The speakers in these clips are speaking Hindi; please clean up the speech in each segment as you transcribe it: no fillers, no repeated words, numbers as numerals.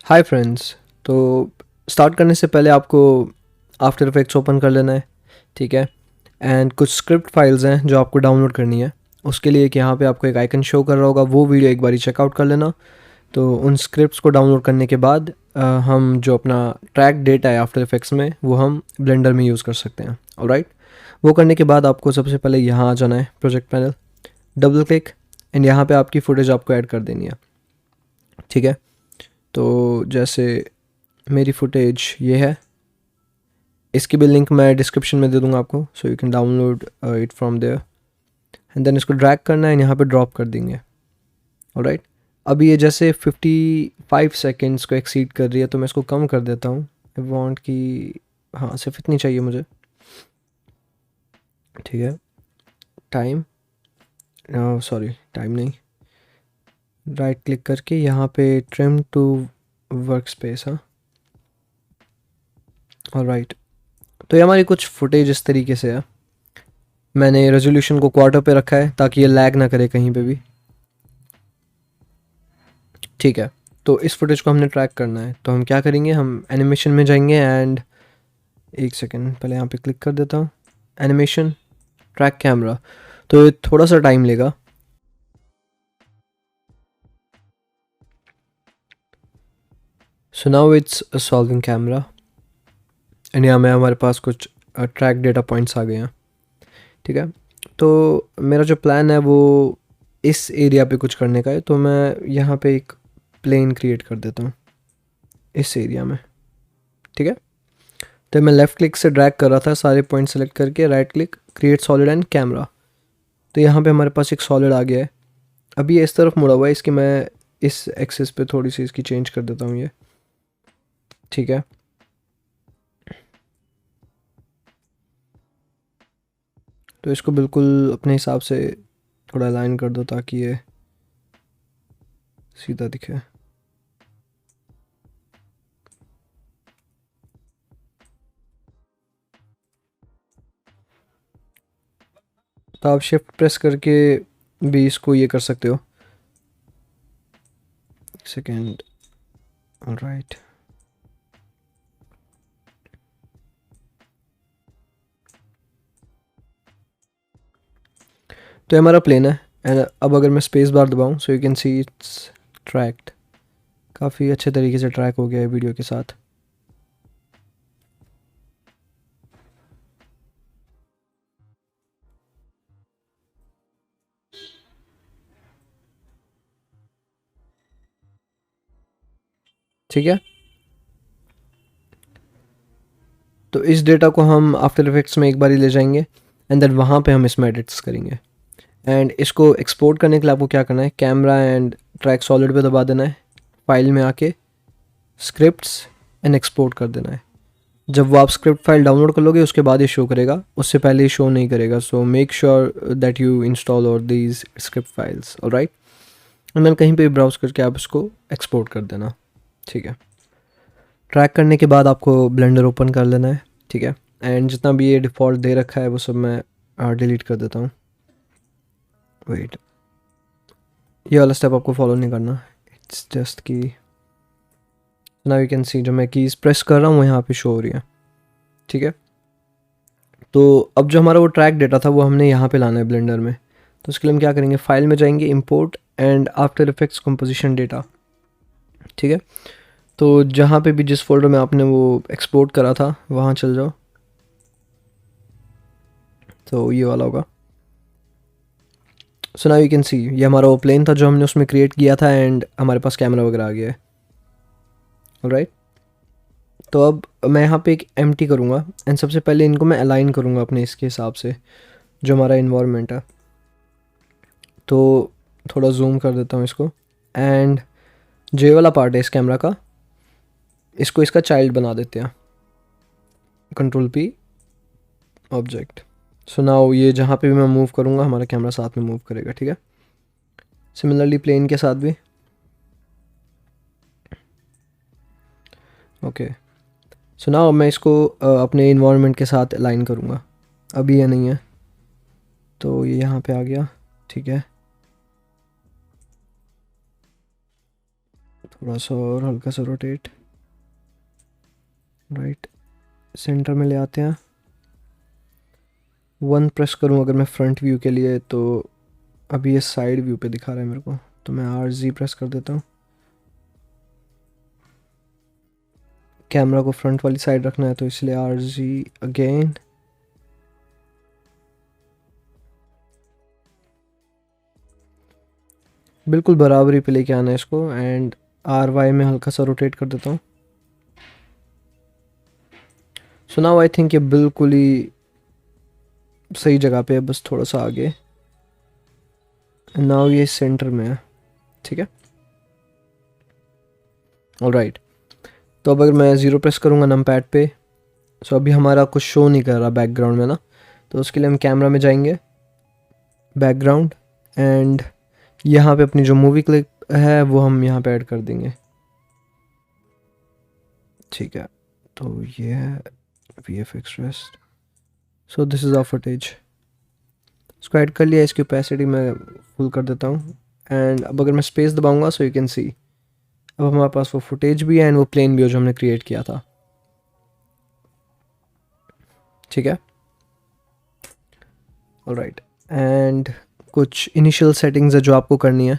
Hi friends. तो स्टार्ट करने से पहले आपको आफ्टर इफेक्ट्स ओपन कर लेना है, ठीक है। एंड कुछ स्क्रिप्ट फाइल्स हैं जो आपको डाउनलोड करनी है। उसके लिए कि यहाँ पे आपको एक आइकन शो कर रहा होगा, वो वीडियो एक बारी चेकआउट कर लेना। तो उन स्क्रिप्ट्स को डाउनलोड करने के बाद हम जो अपना ट्रैक डेटा है आफ्टर इफेक्ट्स में वो हम ब्लेंडर में यूज़ कर सकते हैं। ऑलराइट, वो करने के बाद आपको सबसे पहले यहाँ आ जाना है, project panel, double click, and यहाँ पे आपकी फुटेज आपको ऐड कर देनी है, ठीक है। तो जैसे मेरी फुटेज ये है, इसकी भी लिंक मैं डिस्क्रिप्शन में दे दूंगा आपको, so you can download it from there. And then इसको ड्रैग करना है, यहाँ पे ड्रॉप कर देंगे। ऑलराइट, अभी ये जैसे 55 सेकेंड्स को एक्सीड कर रही है, तो मैं इसको कम कर देता हूँ। आई वांट कि हाँ सिर्फ इतनी चाहिए मुझे, ठीक है। टाइम, सॉरी टाइम नहीं, राइट क्लिक करके यहाँ पे ट्रिम टू वर्क स्पेस। हाँ, ऑलराइट। तो ये हमारी कुछ फुटेज इस तरीके से है। मैंने रेजोल्यूशन को क्वार्टर पे रखा है ताकि ये लैग ना करे कहीं पे भी, ठीक है। तो इस फुटेज को हमने ट्रैक करना है, तो हम क्या करेंगे, हम एनिमेशन में जाएंगे एंड एक सेकेंड पहले यहाँ पे क्लिक कर देता हूँ, एनिमेशन, ट्रैक कैमरा। तो ये थोड़ा सा टाइम लेगा। So now it's solving camera and यहाँ में हमारे पास कुछ ट्रैक डेटा पॉइंट्स आ गए हैं, ठीक है। तो मेरा जो प्लान है वो इस एरिया पे कुछ करने का है, तो मैं यहाँ पे एक प्लेन क्रिएट कर देता हूँ इस एरिया में, ठीक है। तो मैं लेफ़्ट क्लिक से ड्रैग कर रहा था, सारे पॉइंट सेलेक्ट करके right click, create solid and camera. तो यहाँ पे हमारे पास एक सॉलिड आ गया है। अभी ये इस तरफ मुड़ा हुआ है, इसकी मैं इस एक्सिस पे थोड़ी सी इसकी चेंज कर देता हूँ ये, ठीक है। तो इसको बिल्कुल अपने हिसाब से थोड़ा अलाइन कर दो ताकि ये सीधा दिखे। तो आप शिफ्ट प्रेस करके भी इसको ये कर सकते हो। Second, alright. तो ये हमारा प्लेन है एंड अब अगर मैं स्पेस बार दबाऊँ, so you can see it's tracked. काफ़ी अच्छे तरीके से ट्रैक हो गया है वीडियो के साथ। ठीक है, तो इस डेटा को हम आफ्टर इफेक्ट्स में एक बार ही ले जाएंगे एंड देन वहाँ पे हम इसमें एडिट्स करेंगे। एंड इसको एक्सपोर्ट करने के लिए आपको क्या करना है, कैमरा एंड ट्रैक सॉलिड पे दबा देना है, फाइल में आके स्क्रिप्ट्स एंड एक्सपोर्ट कर देना है। जब वो आप स्क्रिप्ट फाइल डाउनलोड कर लोगे उसके बाद ये शो करेगा, उससे पहले ये शो नहीं करेगा। So make sure that you install और these script files, alright. And then कहीं पे ब्राउज करके आप इसको एक्सपोर्ट कर देना, ठीक है। ट्रैक करने के बाद आपको ब्लेंडर ओपन कर लेना है, ठीक है। एंड जितना भी ये डिफ़ॉल्ट दे रखा है वो सब मैं डिलीट कर देता हूँ। वेट, ये वाला स्टेप आपको फॉलो नहीं करना, इट्स जस्ट कि नाउ यू कैन सी जो मैं कीज़ प्रेस कर रहा हूँ वो यहाँ पे शो हो रही है, ठीक है। तो अब जो हमारा वो ट्रैक डेटा था वो हमने यहाँ पे लाना है ब्लेंडर में। तो उसके लिए हम क्या करेंगे, फाइल में जाएंगे, import and after effects composition data, ठीक है। तो जहाँ पे भी जिस फोल्डर में आपने वो एक्सपोर्ट करा था वहाँ चल जाओ, तो ये वाला होगा। सो नाउ यू कैन सी ये हमारा वो प्लेन था जो हमने उसमें क्रिएट किया था एंड हमारे पास कैमरा वगैरह आ गया है, ऑलराइट। तो अब मैं यहाँ पे एक एम्प्टी करूँगा एंड सबसे पहले इनको मैं अलाइन करूँगा अपने इसके हिसाब से जो हमारा इन्वायरमेंट है। तो थोड़ा जूम कर देता हूँ इसको एंड जो ये वाला पार्ट है इस कैमरा का, इसको इसका चाइल्ड बना देते हैं, control P, object. So now ये जहाँ पे भी मैं मूव करूँगा हमारा कैमरा साथ में मूव करेगा, ठीक है। सिमिलरली प्लेन के साथ भी, ओके। सो नाउ मैं इसको अपने इन्वायरमेंट के साथ अलाइन करूँगा। अभी ये नहीं है तो ये यहाँ पे आ गया, ठीक है। थोड़ा सा और हल्का सा रोटेट, राइट, सेंटर में ले आते हैं। 1 प्रेस करूँ अगर मैं फ्रंट व्यू के लिए, तो अभी ये साइड व्यू पे दिखा रहा है मेरे को, तो मैं RZ प्रेस कर देता हूँ। कैमरा को फ्रंट वाली साइड रखना है तो इसलिए RZ अगेन। बिल्कुल बराबरी पे लेके आना है इसको, एंड RY में हल्का सा रोटेट कर देता हूँ। सो नाउ आई थिंक ये बिल्कुल ही सही जगह पे है, बस थोड़ा सा आगे। नाउ ये सेंटर में है, ठीक है, ऑलराइट। तो अब अगर मैं 0 प्रेस करूँगा नमपैड पे, सो अभी हमारा कुछ शो नहीं कर रहा बैकग्राउंड में ना, तो उसके लिए हम कैमरा में जाएंगे, बैकग्राउंड, एंड यहाँ पे अपनी जो मूवी क्लिप है वो हम यहाँ पे ऐड कर देंगे, ठीक है। तो ये है VFX rest. So this is our footage. इसको ऐड कर लिया, इसकी ओपेसिटी मैं फुल कर देता हूँ, एंड अब अगर मैं स्पेस दबाऊंगा सो यू कैन सी अब हमारे पास वो फुटेज भी है एंड वो प्लेन भी है जो हमने क्रिएट किया था, ठीक है, ऑलराइट। एंड कुछ इनिशियल सेटिंग्स है जो आपको करनी है।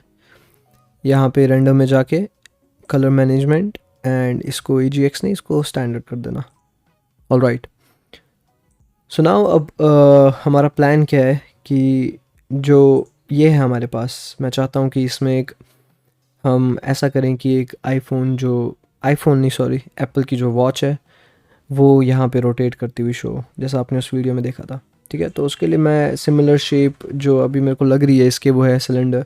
यहाँ पे रेंडर में जाके कलर मैनेजमेंट, एंड इसको EGX नहीं, इसको स्टैंडर्ड कर देना, ऑलराइट। सो नाउ अब हमारा प्लान क्या है कि जो ये है हमारे पास, मैं चाहता हूँ कि इसमें एक हम ऐसा करें कि एक आईफोन नहीं सॉरी एप्पल की जो वॉच है वो यहाँ पे रोटेट करती हुई शो, जैसा आपने उस वीडियो में देखा था, ठीक है। तो उसके लिए मैं सिमिलर शेप जो अभी मेरे को लग रही है इसके, वो है सिलेंडर,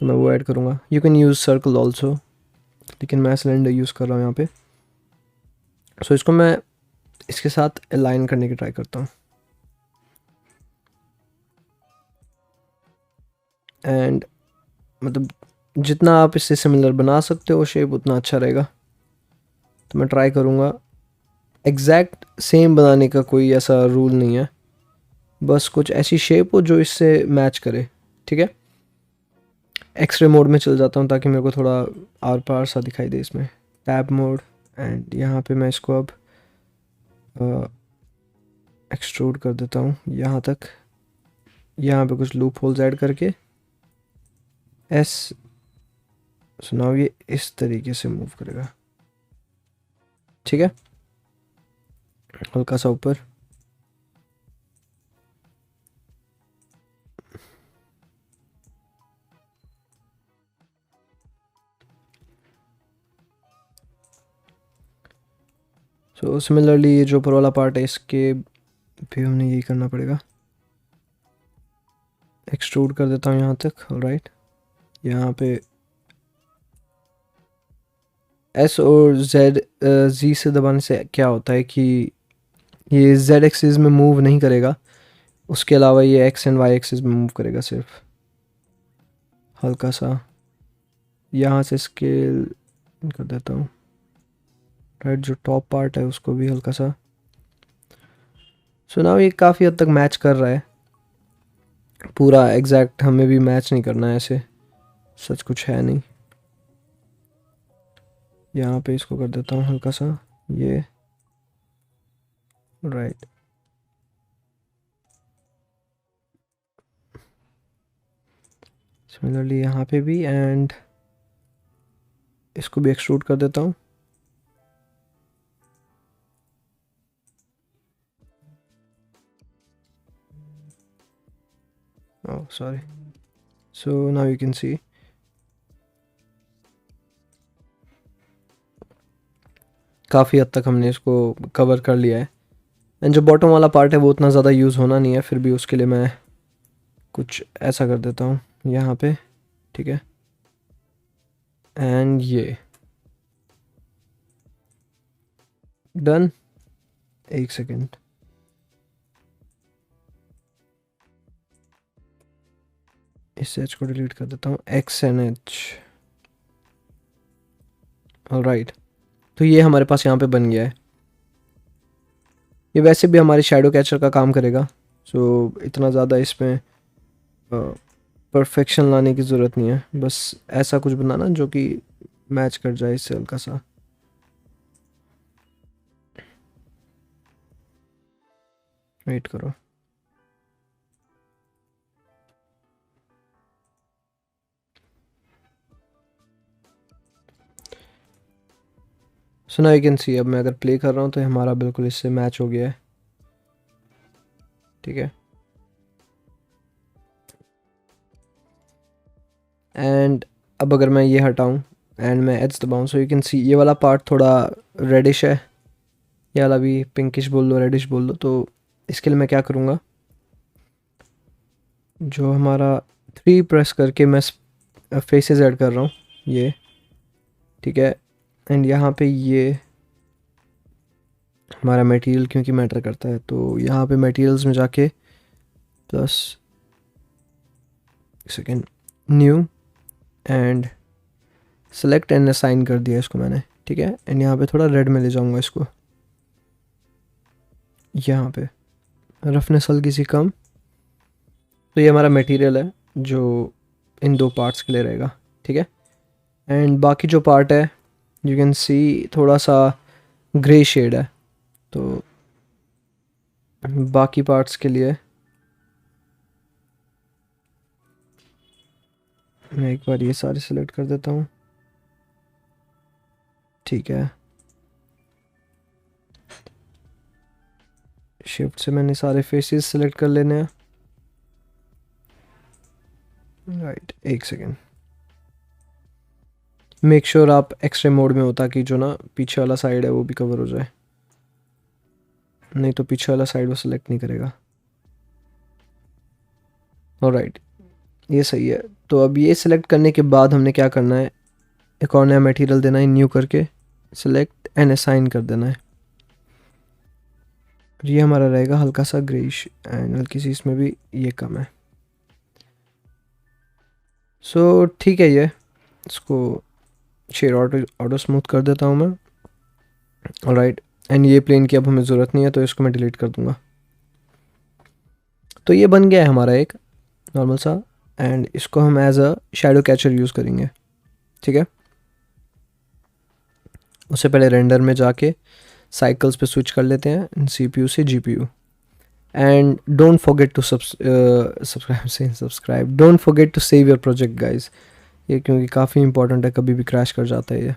तो मैं वो ऐड करूँगा। You can use circle also, लेकिन मैं सिलेंडर यूज़ कर रहा हूँ यहाँ पे। सो इसको मैं इसके साथ अलाइन करने की ट्राई करता हूँ, एंड मतलब जितना आप इससे सिमिलर बना सकते हो शेप उतना अच्छा रहेगा। तो मैं ट्राई करूँगा, एग्जैक्ट सेम बनाने का कोई ऐसा रूल नहीं है, बस कुछ ऐसी शेप हो जो इससे मैच करे, ठीक है। एक्सरे मोड में चल जाता हूँ ताकि मेरे को थोड़ा आर पार सा दिखाई दे इसमें, टैब मोड, एंड यहाँ पे मैं इसको अब एक्सट्रूड कर देता हूँ यहाँ तक। यहाँ पे कुछ लूप होल्स ऐड करके नाउ ये इस तरीके से मूव करेगा, ठीक है, हल्का सा ऊपर। सो सिमिलरली ये जो ऊपर वाला पार्ट है इसके भी हमने यही करना पड़ेगा, एक्सट्रूड कर देता हूँ यहाँ तक, ऑलराइट। यहाँ पे S और Z से दबाने से क्या होता है कि ये Z एक्सिस में मूव नहीं करेगा, उसके अलावा ये X एंड Y एक्सिस में मूव करेगा सिर्फ। हल्का सा यहाँ से स्केल कर देता हूँ, राइट, जो टॉप पार्ट है उसको भी हल्का सा। सो नाउ ये काफ़ी हद तक मैच कर रहा है, पूरा एग्जैक्ट हमें भी मैच नहीं करना है, ऐसे सच कुछ है नहीं। यहाँ पे इसको कर देता हूँ हल्का सा ये, राइट। सिमिलरली यहाँ पे भी, एंड इसको भी एक्सट्रूड कर देता हूँ। Oh sorry. So now you can सी काफ़ी हद तक हमने इसको कवर कर लिया है, एंड जो बॉटम वाला पार्ट है वो उतना ज़्यादा यूज़ होना नहीं है, फिर भी उसके लिए मैं कुछ ऐसा कर देता हूँ यहाँ पे, ठीक है। एंड ये डन। एक सेकेंड, इस एच को डिलीट कर देता हूँ, XNH, ऑलराइट। तो ये हमारे पास यहाँ पे बन गया है, ये वैसे भी हमारी शैडो कैचर का काम करेगा। सो इतना ज़्यादा इसमें परफेक्शन लाने की ज़रूरत नहीं है, बस ऐसा कुछ बनाना जो कि मैच कर जाए इससे हल्का सा। वेट करो। सो नाउ यू कैन सी, अब मैं अगर प्ले कर रहा हूँ तो हमारा बिल्कुल इससे मैच हो गया है। ठीक है, एंड अब अगर मैं ये हटाऊँ एंड मैं एज दबाऊँ, सो यू कैन सी ये वाला पार्ट थोड़ा रेडिश है, ये वाला भी पिंकिश बोल लो, रेडिश बोल लो। तो इसके लिए मैं क्या करूँगा, जो हमारा 3 प्रेस करके मैं फेसेस ऐड कर रहा हूँ ये, ठीक है। एंड यहाँ पे ये हमारा मटेरियल क्योंकि मैटर करता है, तो यहाँ पे मटेरियल्स में जाके plus second new and select and assign कर दिया इसको मैंने, ठीक है। एंड यहाँ पे थोड़ा रेड में ले जाऊँगा इसको, यहाँ पे रफनेस हल्की सी कम। तो ये हमारा मटेरियल है जो इन 2 पार्ट्स के लिए रहेगा, ठीक है। एंड बाकी जो पार्ट है यू कैन सी थोड़ा सा ग्रे शेड है, तो बाकी पार्ट्स के लिए मैं एक बार ये सारे सिलेक्ट कर देता हूँ, ठीक है। शिफ्ट से मैंने सारे फेसेस सिलेक्ट कर लेने हैं, राइट। एक सेकेंड, मेक श्योर आप एक्सरे मोड में हो ताकि जो ना पीछे वाला साइड है वो भी कवर हो जाए, नहीं तो पीछे वाला साइड वो सिलेक्ट नहीं करेगा। ऑलराइट, ये सही है। तो अब ये सिलेक्ट करने के बाद हमने क्या करना है, एक और नया मटेरियल देना है, न्यू करके सिलेक्ट एंड असाइन कर देना है। ये हमारा रहेगा हल्का सा ग्रेइश एंड हल्की सी इसमें भी ये कम है। सो ठीक है, ये इसको शेयर ऑटो स्मूथ कर देता हूँ मैं। ऑलराइट, एंड ये प्लेन की अब हमें ज़रूरत नहीं है तो इसको मैं डिलीट कर दूँगा। तो ये बन गया है हमारा एक नॉर्मल सा, एंड इसको हम as a shadow catcher use करेंगे, ठीक है। उससे पहले रेंडर में जाके साइकिल्स पे स्विच कर लेते हैं CPU से GPU। And don't forget to subscribe, don't forget to save your project guys, ये क्योंकि काफ़ी इंपॉर्टेंट है, कभी भी क्रैश कर जाता है ये,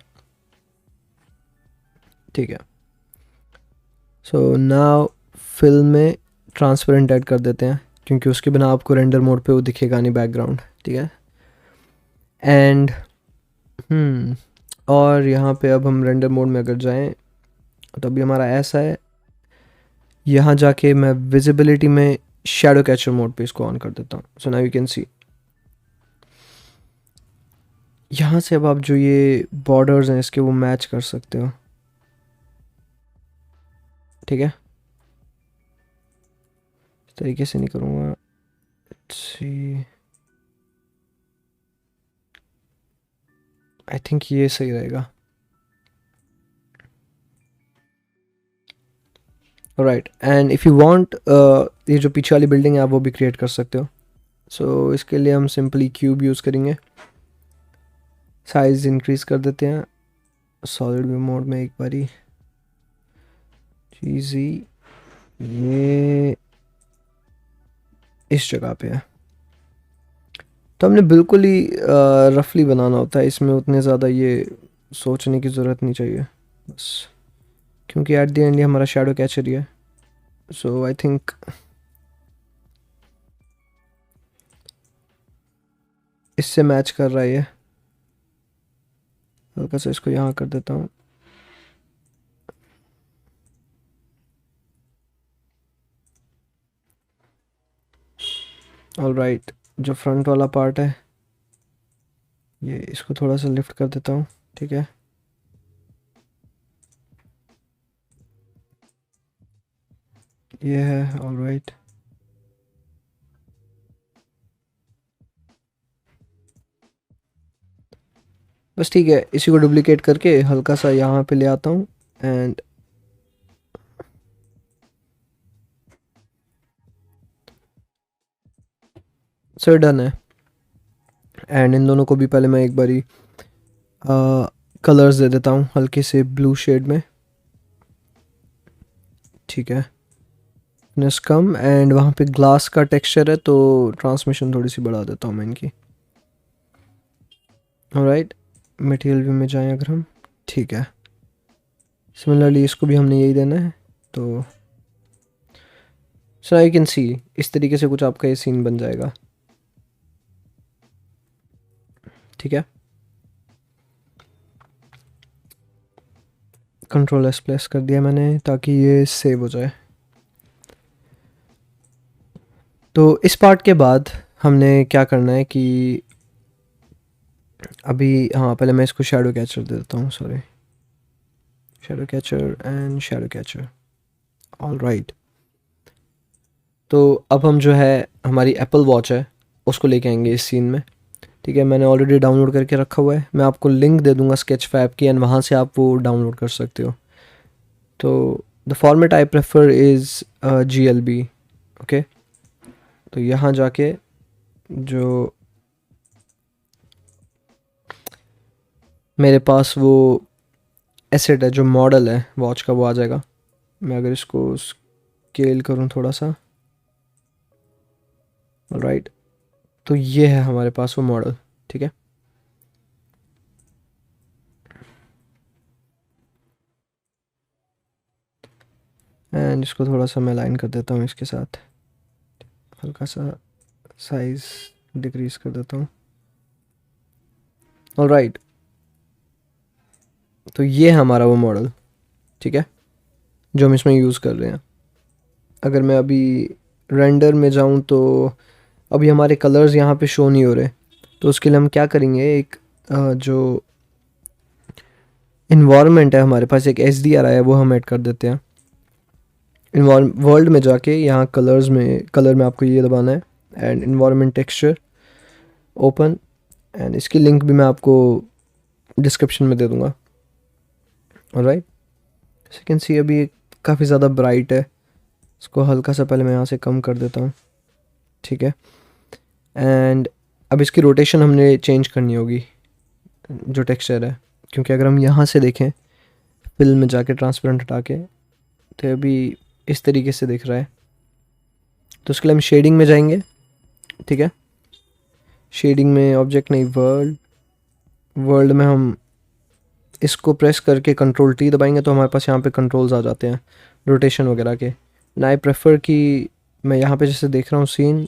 ठीक है। सो नाउ फिल्म में ट्रांसपेरेंट ऐड कर देते हैं क्योंकि उसके बिना आपको रेंडर मोड पे वो दिखेगा नहीं बैकग्राउंड, ठीक है। एंड और यहाँ पे अब हम रेंडर मोड में अगर जाएं तो अभी हमारा ऐसा है, यहाँ जाके मैं विजिबिलिटी में शैडो कैचर मोड पे इसको ऑन कर देता हूँ। सो नाउ यू कैन सी, यहाँ से अब आप जो ये बॉर्डर्स हैं इसके वो मैच कर सकते हो, ठीक है। इस तरीके से नहीं करूँगा, सी आई थिंक ये सही रहेगा, right. And if you want ये जो पीछे वाली बिल्डिंग है आप वो भी क्रिएट कर सकते हो। सो इसके लिए हम सिंपली क्यूब यूज़ करेंगे, साइज़ इंक्रीज़ कर देते हैं सॉलिड व्यू मोड में एक बारी, चीज़ी ये इस जगह पे है। तो हमने बिल्कुल ही रफली बनाना होता है, इसमें उतने ज़्यादा ये सोचने की ज़रूरत नहीं चाहिए बस, क्योंकि एट द एंड ये हमारा शैडो कैचर ही है। सो आई थिंक इससे मैच कर रहा है ये, हल्का सा इसको यहाँ कर देता हूँ। ऑलराइट, जो फ्रंट वाला पार्ट है ये इसको थोड़ा सा लिफ्ट कर देता हूँ, ठीक है। ये है, ऑलराइट। बस ठीक है, इसी को डुप्लीकेट करके हल्का सा यहाँ पे ले आता हूँ एंड सर डन है। एंड इन दोनों को भी पहले मैं एक बारी कलर्स दे देता हूँ हल्के से ब्लू शेड में, ठीक है। थिकनेस कम, एंड वहाँ पे ग्लास का टेक्सचर है तो ट्रांसमिशन थोड़ी सी बढ़ा देता हूँ मैं इनकी। ऑलराइट, मटेरियल व्यू में जाएं अगर हम, ठीक है। सिमिलरली इसको भी हमने यही देना है। तो सो आई कैन सी इस तरीके से कुछ आपका ये सीन बन जाएगा, ठीक है। कंट्रोल एस प्रेस कर दिया मैंने ताकि ये सेव हो जाए। तो इस पार्ट के बाद हमने क्या करना है कि अभी, हाँ पहले मैं इसको शैडो कैचर दे देता हूँ, sorry, shadow catcher and shadow catcher. All right, तो अब हम जो है हमारी एप्पल वॉच है उसको लेके आएंगे इस सीन में, ठीक है। मैंने ऑलरेडी डाउनलोड करके रखा हुआ है, मैं आपको लिंक दे दूंगा स्केच फैब की, एंड वहाँ से आप वो डाउनलोड कर सकते हो। तो the format I prefer is GLB, okay. तो यहाँ जाके जो मेरे पास वो एसेट है, जो मॉडल है वॉच का, वो आ जाएगा। मैं अगर इसको स्केल करूँ थोड़ा सा, राइट, तो ये है हमारे पास वो मॉडल, ठीक है। एंड इसको थोड़ा सा मैं लाइन कर देता हूँ इसके साथ, हल्का सा साइज डिक्रीज कर देता हूँ। ऑल राइट, तो ये है हमारा वो मॉडल, ठीक है, जो हम इसमें यूज़ कर रहे हैं। अगर मैं अभी रेंडर में जाऊँ तो अभी हमारे कलर्स यहाँ पे शो नहीं हो रहे, तो उसके लिए हम क्या करेंगे, एक जो इन्वायरमेंट है हमारे पास, एक SDR है, वो हम ऐड कर देते हैं। वर्ल्ड में जाके यहाँ कलर्स में, कलर में आपको ये दबाना है, and environment texture open, and इसकी लिंक भी मैं आपको डिस्क्रिप्शन में दे दूँगा। ऑलराइट, यू कैन सी अभी काफ़ी ज़्यादा ब्राइट है, इसको हल्का सा पहले मैं यहाँ से कम कर देता हूँ, ठीक है। एंड अब इसकी रोटेशन हमने चेंज करनी होगी, जो टेक्सचर है, क्योंकि अगर हम यहाँ से देखें फिल में जाके ट्रांसपेरेंट हटा के, तो अभी इस तरीके से दिख रहा है। तो उसके लिए हम शेडिंग में जाएंगे, ठीक है। शेडिंग में ऑब्जेक्ट नहीं, वर्ल्ड, वर्ल्ड में हम इसको प्रेस करके Ctrl+T दबाएंगे तो हमारे पास यहाँ पे कंट्रोल्स आ जाते हैं रोटेशन वगैरह के। ना आई प्रेफर कि मैं यहाँ पे जैसे देख रहा हूँ सीन,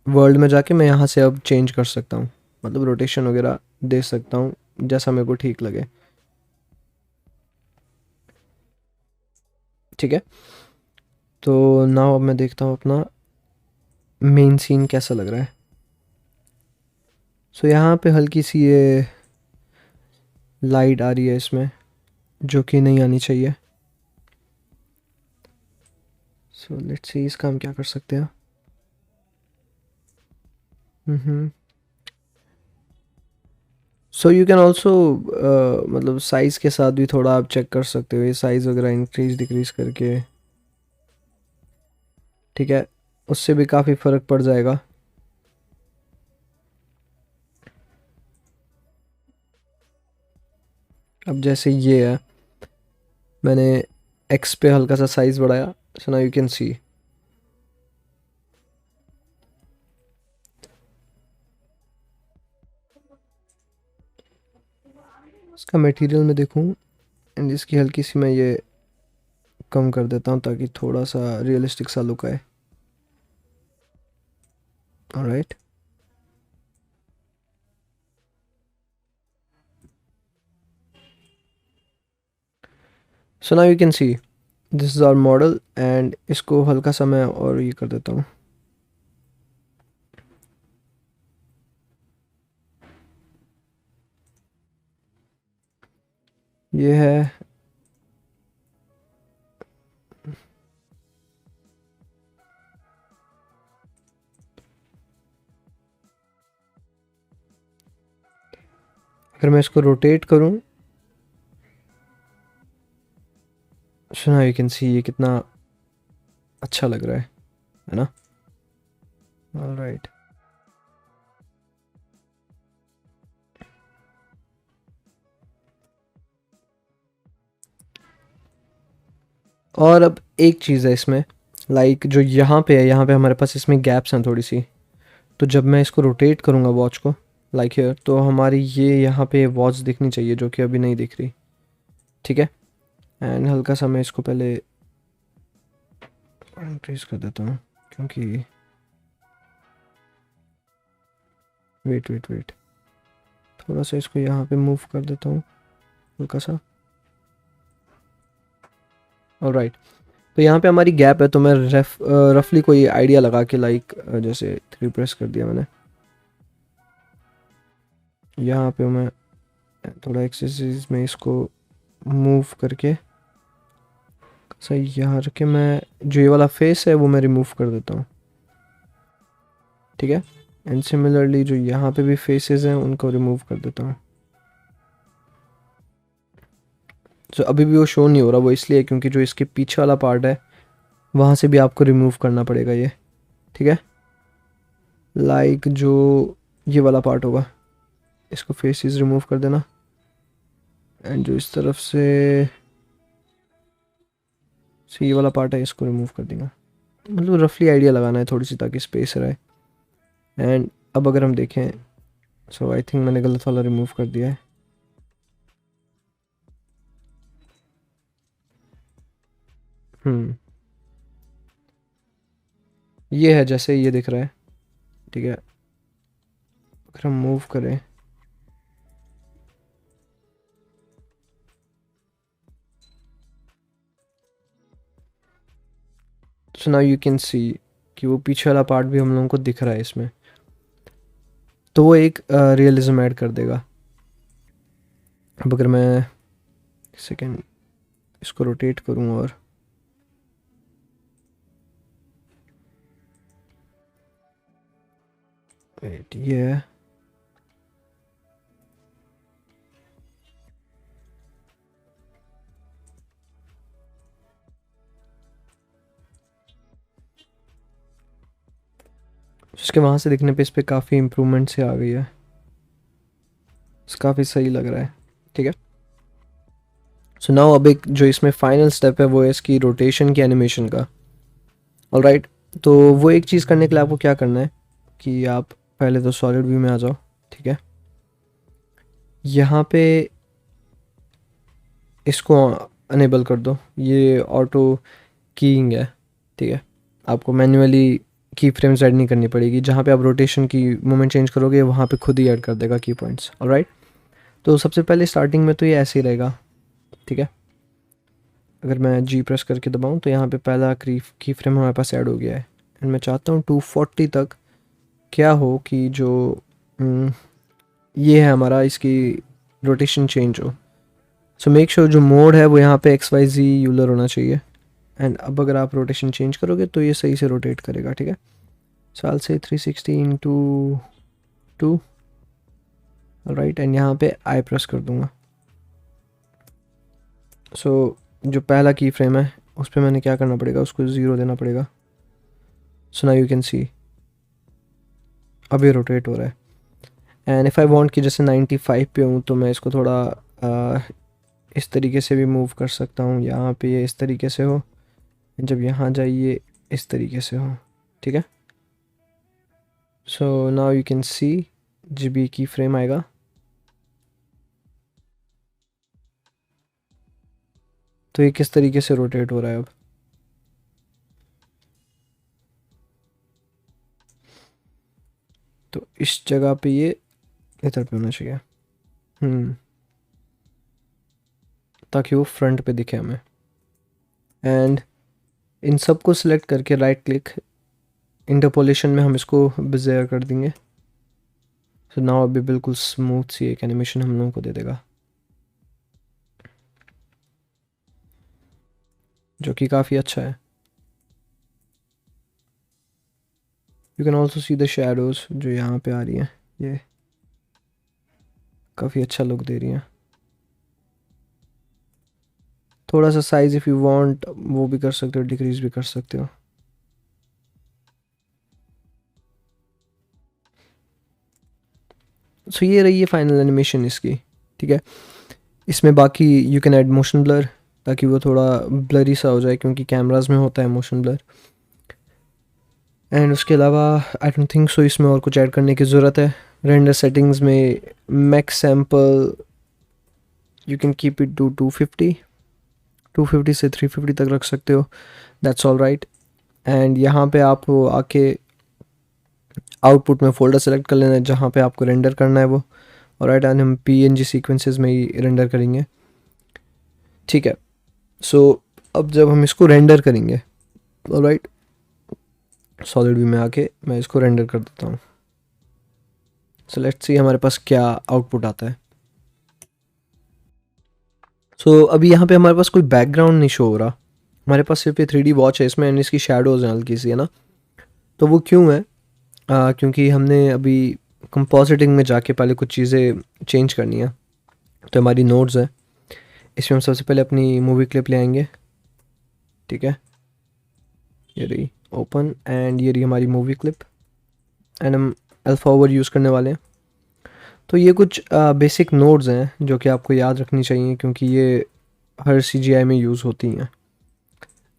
वर्ल्ड में जाके मैं यहाँ से अब चेंज कर सकता हूँ, मतलब रोटेशन वगैरह दे सकता हूँ जैसा मेरे को ठीक लगे, ठीक है। तो नाउ अब मैं देखता हूँ अपना मेन सीन कैसा लग रहा है। सो यहाँ पे हल्की सी ये लाइट आ रही है इसमें, जो कि नहीं आनी चाहिए। सो लेट्स सी इसका हम क्या कर सकते हैं। सो यू कैन ऑल्सो, मतलब साइज़ के साथ भी थोड़ा आप चेक कर सकते हो, ये साइज़ वगैरह इंक्रीज डिक्रीज करके, ठीक है, उससे भी काफ़ी फ़र्क पड़ जाएगा। अब जैसे ये है, मैंने X पे हल्का सा साइज़ बढ़ाया, सो नाउ यू कैन सी इसका मटेरियल में देखूँ, एंड इसकी हल्की सी मैं ये कम कर देता हूँ ताकि थोड़ा सा रियलिस्टिक सा लुक आए। Alright, so now you can see this is our model, and इसको हल्का सा मैं और ये कर देता हूँ। ये है, अगर मैं इसको रोटेट करूँ, सो नाउ यू कैन सी ये कितना अच्छा लग रहा है ना। ऑलराइट, और अब एक चीज़ है इसमें, लाइक जो यहाँ पे है, यहाँ पे हमारे पास इसमें गैप्स हैं थोड़ी सी। तो जब मैं इसको रोटेट करूँगा वॉच को लाइक हियर, तो हमारी ये यहाँ पे वॉच दिखनी चाहिए जो कि अभी नहीं दिख रही, ठीक है। एंड हल्का सा मैं इसको पहले इंक्रीज कर देता हूँ, क्योंकि वेट वेट वेट, थोड़ा सा इसको यहाँ पे मूव कर देता हूँ हल्का सा। ऑलराइट, तो यहाँ पे हमारी गैप है, तो मैं रफली कोई आइडिया लगा के लाइक जैसे 3 प्रेस कर दिया मैंने, यहाँ पे मैं थोड़ा एक्सरसाइज में इसको मूव करके सही यहाँ रख के मैं जो ये वाला फेस है वो मैं रिमूव कर देता हूँ, ठीक है। एंड सिमिलरली जो यहाँ पे भी फेसेस हैं उनको रिमूव कर देता हूँ। तो अभी भी वो शो नहीं हो रहा, वो इसलिए क्योंकि जो इसके पीछे वाला पार्ट है वहाँ से भी आपको रिमूव करना पड़ेगा ये, ठीक है। लाइक जो ये वाला पार्ट होगा इसको फेसेस रिमूव कर देना, एंड जो इस तरफ से ये वाला पार्ट है इसको रिमूव कर देंगे। मतलब रफली आइडिया लगाना है थोड़ी सी ताकि स्पेस रहे। एंड अब अगर हम देखें, सो आई थिंक मैंने गलत वाला रिमूव कर दिया है। ये है जैसे ये दिख रहा है, ठीक है। अगर हम मूव करें, सो नाउ यू कैन सी कि वो पीछे वाला पार्ट भी हम लोगों को दिख रहा है इसमें, तो वो एक रियलिज्म ऐड कर देगा। अब अगर मैं सेकेंड इसको रोटेट करूं और वेट, ये है उसके वहाँ से दिखने पे इस पर काफ़ी इम्प्रूवमेंट से आ गई है, काफ़ी सही लग रहा है, ठीक है। सो नाउ अब एक जो इसमें फाइनल स्टेप है वो है इसकी रोटेशन की एनिमेशन का। ऑलराइट, तो वो एक चीज़ करने के लिए आपको क्या करना है कि आप पहले तो सॉलिड व्यू में आ जाओ, ठीक है। यहाँ पे इसको अनेबल कर दो, ये ऑटो कीइंग है, ठीक है। आपको मैन्युअली की फ्रेम्स ऐड नहीं करनी पड़ेगी, जहाँ पे आप रोटेशन की मोमेंट चेंज करोगे वहाँ पे खुद ही ऐड कर देगा की पॉइंट्स। ऑलराइट, तो सबसे पहले स्टार्टिंग में तो ये ऐसे ही रहेगा, ठीक है। अगर मैं जी प्रेस करके दबाऊँ तो यहाँ पे पहला की फ्रेम हमारे पास ऐड हो गया है। एंड मैं चाहता हूँ 240 तक क्या हो कि जो ये है हमारा, इसकी रोटेशन चेंज हो। सो मेक श्योर जो मोड है वो यहाँ पे XYZ यूलर होना चाहिए। एंड अब अगर आप रोटेशन चेंज करोगे तो ये सही से रोटेट करेगा, ठीक है। साल से 360 इंटू 2, राइट। एंड यहाँ पे आई प्रेस कर दूँगा। सो जो पहला की फ्रेम है उस पर मैंने क्या करना पड़ेगा, उसको 0 देना पड़ेगा। सो नाउ यू कैन सी अब ये रोटेट हो रहा है। एंड इफ़ आई वांट कि जैसे 95 पे हूँ तो मैं इसको थोड़ा इस तरीके से भी मूव कर सकता हूँ, यहाँ पे ये इस तरीके से हो, जब यहाँ जाइए इस तरीके से हो, ठीक है। सो now you can C GB की फ्रेम आएगा, तो ये किस तरीके से रोटेट हो रहा है अब। तो इस जगह पे ये इधर पे होना चाहिए, ताकि वो फ्रंट पे दिखे हमें। एंड इन सब को सिलेक्ट करके राइट क्लिक इंटरपोलेशन में हम इसको बेज़ियर कर देंगे। तो नाउ अभी बिल्कुल स्मूथ सी एक एनिमेशन हम लोगों को दे देगा, जो कि काफ़ी अच्छा है। You can also see the shadows जो यहाँ पे आ रही हैं, ये काफ़ी अच्छा लुक दे रही हैं। थोड़ा सा साइज़ इफ़ यू वांट वो भी कर सकते हो, डिक्रीज भी कर सकते हो। सो ये रही है फाइनल एनिमेशन इसकी, ठीक है। इसमें बाकी you can add motion blur, ताकि वो थोड़ा ब्लरी सा हो जाए, क्योंकि कैमरास में होता है मोशन ब्लर। एंड उसके अलावा आई डोंट थिंक सो इसमें और कुछ ऐड करने की ज़रूरत है। रेंडर सेटिंग्स में max sample you can keep it to 250 से 350 तक रख सकते हो, दैट्स ऑल राइट। एंड यहाँ पे आप आके आउटपुट में फ़ोल्डर सेलेक्ट कर लेना है जहाँ पे आपको रेंडर करना है वो, और राइट। एंड हम PNG सीक्वेंसेस में ही रेंडर करेंगे, ठीक है। सो अब जब हम इसको रेंडर करेंगे, राइट, सॉलिड व्यू में आके मैं इसको रेंडर कर देता हूँ। सो लेट्स सी हमारे पास क्या आउटपुट आता है। सो अभी यहाँ पे हमारे पास कोई बैकग्राउंड नहीं शो हो रहा, हमारे पास सिर्फ ये 3D वॉच है इसमें, एंड इसकी शैडोज़ हैं हल्की सी, है ना। तो वो क्यों है? क्योंकि हमने अभी कंपोजिटिंग में जाके पहले कुछ चीज़ें चेंज करनी है। तो हमारी नोड्स है, इसमें हम सबसे पहले अपनी मूवी क्लिप ले आएंगे, ठीक है। ये रही ओपन, एंड ये रही हमारी मूवी क्लिप, एंड हम अल्फा ओवर यूज़ करने वाले हैं। तो ये कुछ बेसिक नोड्स हैं जो कि आपको याद रखनी चाहिए, क्योंकि ये हर CGI में यूज़ होती हैं,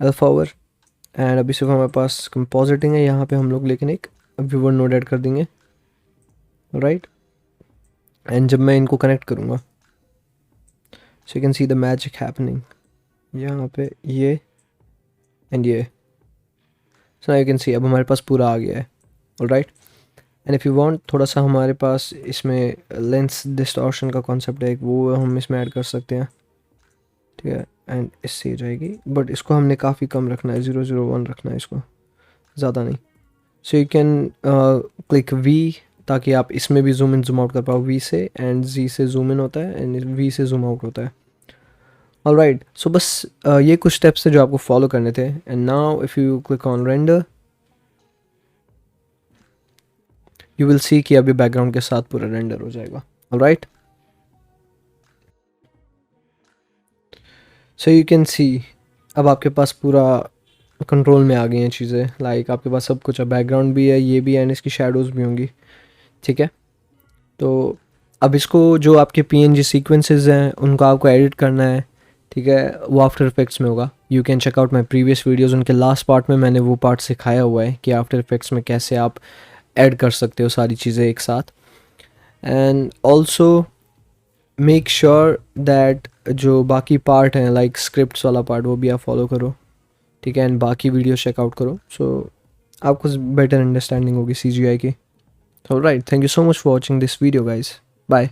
अल्फा ओवर। एंड अभी सिर्फ हमारे पास कंपोजिटिंग है यहाँ पे हम लोग, लेकिन एक व्यूअर नोड ऐड कर देंगे, राइट। एंड जब मैं इनको कनेक्ट करूँगा, सो you can see the magic happening, यहाँ पे ये एंड ये, सो यू कैन सी अब हमारे पास पूरा आ गया है, alright. And if you want, थोड़ा सा हमारे पास इसमें लेंस डिस्टॉर्शन का कॉन्सेप्ट है एक, वो हम इसमें ऐड कर सकते हैं, ठीक है। एंड इससे हो जाएगी, बट इसको हमने काफ़ी कम रखना है, 001 रखना है इसको, ज़्यादा नहीं। सो यू कैन क्लिक V, ताकि आप इसमें भी जूम इन जूम आउट कर पाओ V से, एंड Z से जूम इन होता है एंड V से जूम आउट होता है, ऑलराइट। सो बस ये कुछ स्टेप्स थे जो आपको फॉलो करने थे। And now if you click on render, you will see कि अभी बैकग्राउंड के साथ पूरा रेंडर हो जाएगा, alright. So you can see अब आपके पास पूरा कंट्रोल में आ गई हैं चीज़ें, लाइक आपके पास सब कुछ है, बैकग्राउंड भी है, ये भी है, एंड इसकी शैडोज़ भी होंगी, ठीक है। तो अब इसको जो आपके PNG सीक्वेंसेस हैं उनको आपको एडिट करना है, ठीक है, वो आफ्टर इफेक्ट्स में होगा। You can check out my previous videos, उनके लास्ट पार्ट में मैंने वो पार्ट सिखाया हुआ है कि आफ्टर इफेक्ट्स में कैसे आप ऐड कर सकते हो सारी चीज़ें एक साथ। And also make sure that जो बाकी पार्ट हैं लाइक स्क्रिप्ट्स वाला पार्ट, वो भी आप फॉलो करो, ठीक है। एंड बाकी वीडियो चेकआउट करो, सो आपको बेटर अंडरस्टैंडिंग होगी CGI की। Alright, thank you so much for watching this video guys, bye.